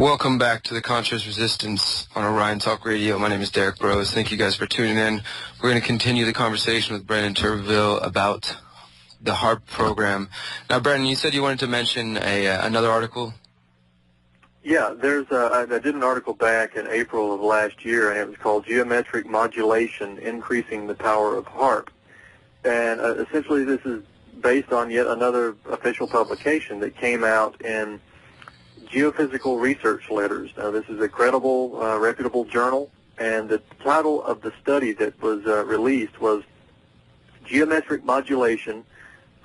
Welcome back to the Conscious Resistance on Orion Talk Radio. My name is Derek Burrows. Thank you guys for tuning in. We're going to continue the conversation with Brandon Turbeville about the HAARP program. Now, Brandon, you said you wanted to mention another article? Yeah, I did an article back in April of last year, and it was called Geometric Modulation, Increasing the Power of HAARP. And essentially this is based on yet another official publication that came out in Geophysical Research Letters. Now, this is a credible, reputable journal, and the title of the study that was released was Geometric Modulation,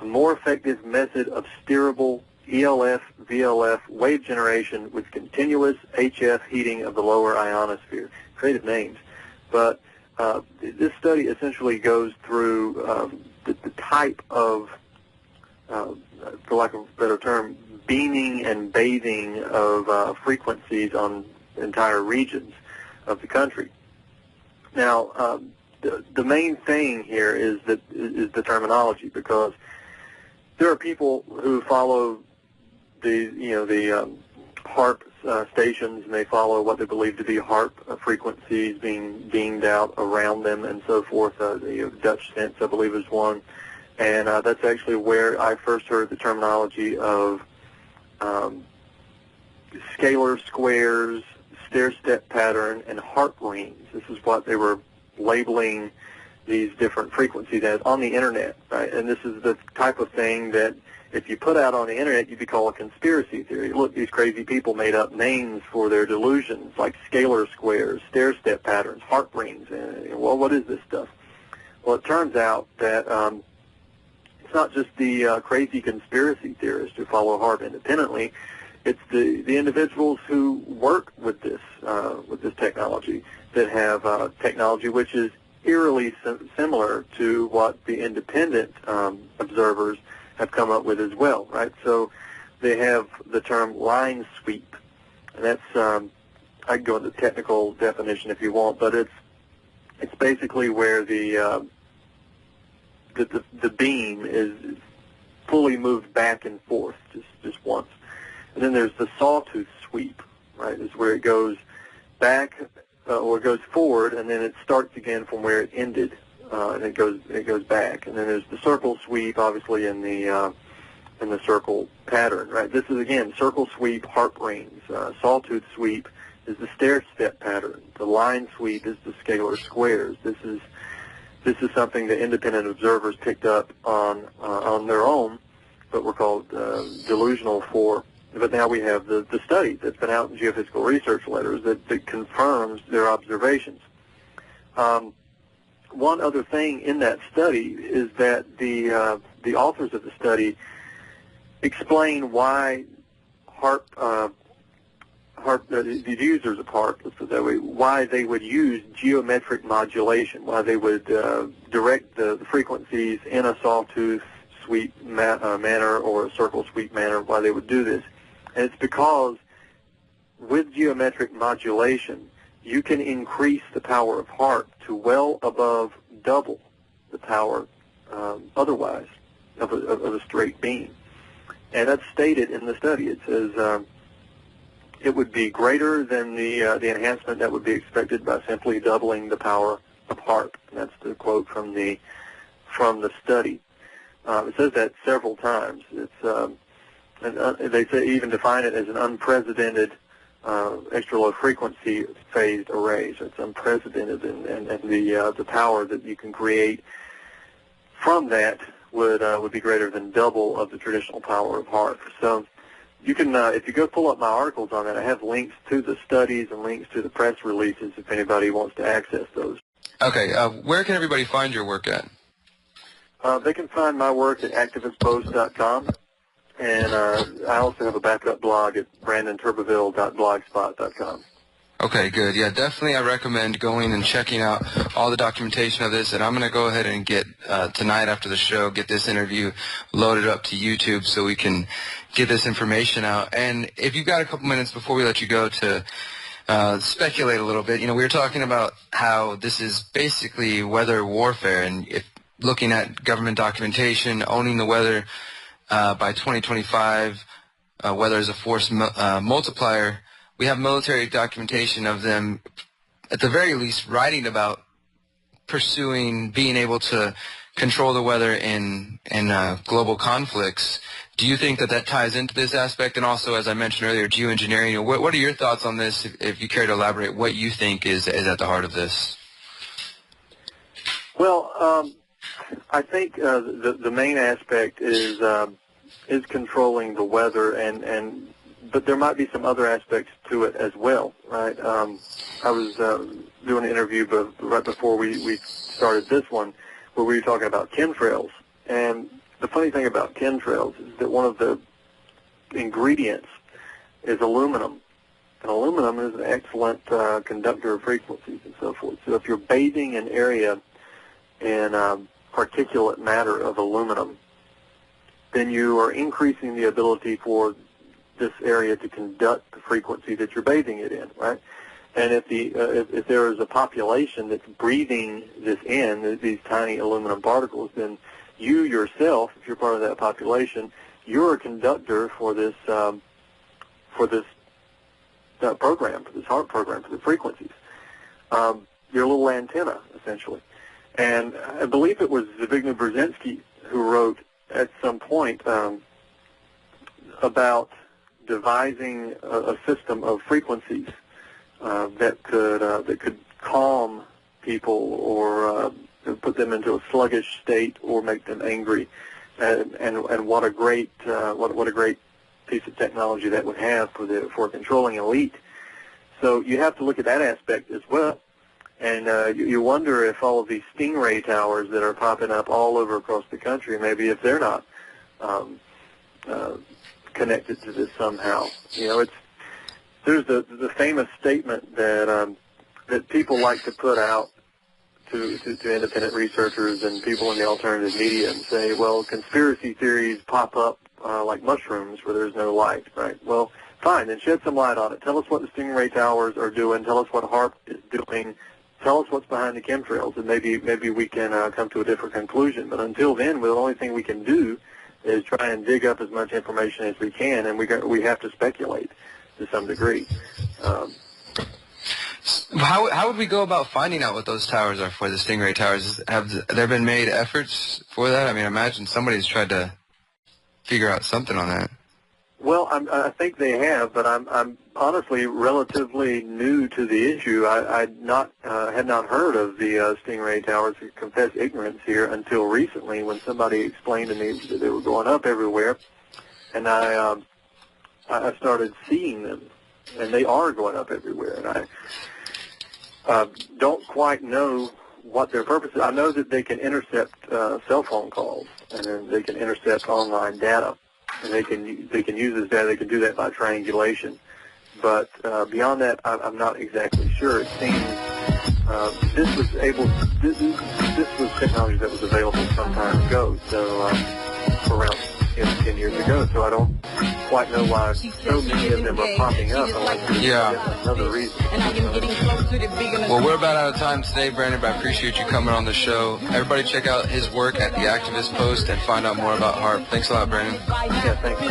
a more effective method of steerable ELF, VLF wave generation with continuous HF heating of the lower ionosphere. Creative names. But this study essentially goes through the type of, for lack of a better term, beaming and bathing of frequencies on entire regions of the country. Now, the main thing here is the terminology, because there are people who follow the HAARP stations, and they follow what they believe to be HAARP frequencies being beamed out around them and so forth. Dutch sense, I believe, is one, and that's actually where I first heard the terminology of scalar squares, stair-step pattern, and HAARP rings. This is what they were labeling these different frequencies as on the internet, right? And this is the type of thing that if you put out on the internet, you'd be called a conspiracy theory. Look, these crazy people made up names for their delusions, like scalar squares, stair-step patterns, HAARP rings. And, well, what is this stuff? Well, it turns out that it's not just the crazy conspiracy theorists who follow HAARP independently. It's the individuals who work with this technology that have technology which is eerily similar to what the independent observers have come up with as well, right? So they have the term line sweep, and that's I can go into technical definition if you want, but it's basically where the beam is fully moved back and forth just once. And then there's the sawtooth sweep, right? Is where it goes back or it goes forward, and then it starts again from where it ended, and it goes back. And then there's the circle sweep, obviously in the circle pattern, right? This is again circle sweep, HAARP rings. Sawtooth sweep is the stair-step pattern. The line sweep is the scalar squares. This is something that independent observers picked up on their own, but were called delusional for. But now we have the study that's been out in Geophysical Research Letters that confirms their observations. One other thing in that study is that the authors of the study explain why HAARP, the users of HAARP, let's put it that way, why they would use geometric modulation, why they would direct the frequencies in a sawtooth sweep manner or a circle sweep manner, why they would do this. And it's because with geometric modulation, you can increase the power of HAARP to well above double the power otherwise of a straight beam. And that's stated in the study. It says it would be greater than the enhancement that would be expected by simply doubling the power of HAARP. And that's the quote from the study. It says that several times. It's and they say even define it as an unprecedented extra low frequency phased array. So it's unprecedented, and the power that you can create from that would be greater than double of the traditional power of HAARP. So you can, if you go pull up my articles on that, I have links to the studies and links to the press releases if anybody wants to access those. Okay, where can everybody find your work at? They can find my work at activistpost.com. And I also have a backup blog at brandonturbeville.blogspot.com. Okay, good. Yeah, definitely I recommend going and checking out all the documentation of this. And I'm going to go ahead and get, tonight after the show, get this interview loaded up to YouTube so we can get this information out. And if you've got a couple minutes before we let you go to speculate a little bit, we were talking about how this is basically weather warfare. And if looking at government documentation, owning the weather, by 2025, weather is a force multiplier. we have military documentation of them, at the very least, writing about pursuing being able to control the weather in global conflicts. Do you think that that ties into this aspect? And also, as I mentioned earlier, geoengineering. What are your thoughts on this, if you care to elaborate, what you think is at the heart of this? Well, I think the main aspect is controlling the weather, but there might be some other aspects to it as well, right? I was doing an interview right before we started this one, where we were talking about chemtrails. And the funny thing about chemtrails is that one of the ingredients is aluminum. And aluminum is an excellent conductor of frequencies and so forth. So if you're bathing an area in particulate matter of aluminum, then you are increasing the ability for this area to conduct the frequency that you're bathing it in, right? And if there is a population that's breathing this in, these tiny aluminum particles, then you yourself, if you're part of that population, you're a conductor for this program, for this HAARP program, for the frequencies. You're a little antenna, essentially. And I believe it was Zbigniew Brzezinski who wrote at some point about devising a system of frequencies that could calm people or put them into a sluggish state or make them angry, and what a great piece of technology that would have for controlling elite. So you have to look at that aspect as well, and you wonder if all of these stingray towers that are popping up all over across the country, maybe if they're not connected to this somehow. You know, there's the famous statement that people like to put out to independent researchers and people in the alternative media and say, well, conspiracy theories pop up like mushrooms where there's no light, right? Well, fine, then shed some light on it. Tell us what the stingray towers are doing. Tell us what HAARP is doing. Tell us what's behind the chemtrails, and maybe we can come to a different conclusion. But until then, the only thing we can do is try and dig up as much information as we can, and we have to speculate to some degree. How would we go about finding out what those towers are for, the stingray towers? Have there been made efforts for that? I mean, I imagine somebody's tried to figure out something on that. Well, I think they have, but I'm honestly relatively new to the issue. I had not heard of the stingray towers. I confess ignorance here until recently, when somebody explained to me that they were going up everywhere, and I started seeing them, and they are going up everywhere. And I don't quite know what their purpose is. I know that they can intercept cell phone calls, and then they can intercept online data. And they can use this data. They can do that by triangulation, but beyond that, I'm not exactly sure. It seems this was technology that was available some time ago, so around 10 years ago. So I don't quite know why so many of them are popping up. Yeah. Another reason. Well, we're about out of time today, Brandon, but I appreciate you coming on the show. Everybody check out his work at The Activist Post and find out more about HAARP. Thanks a lot, Brandon. Yeah, thanks.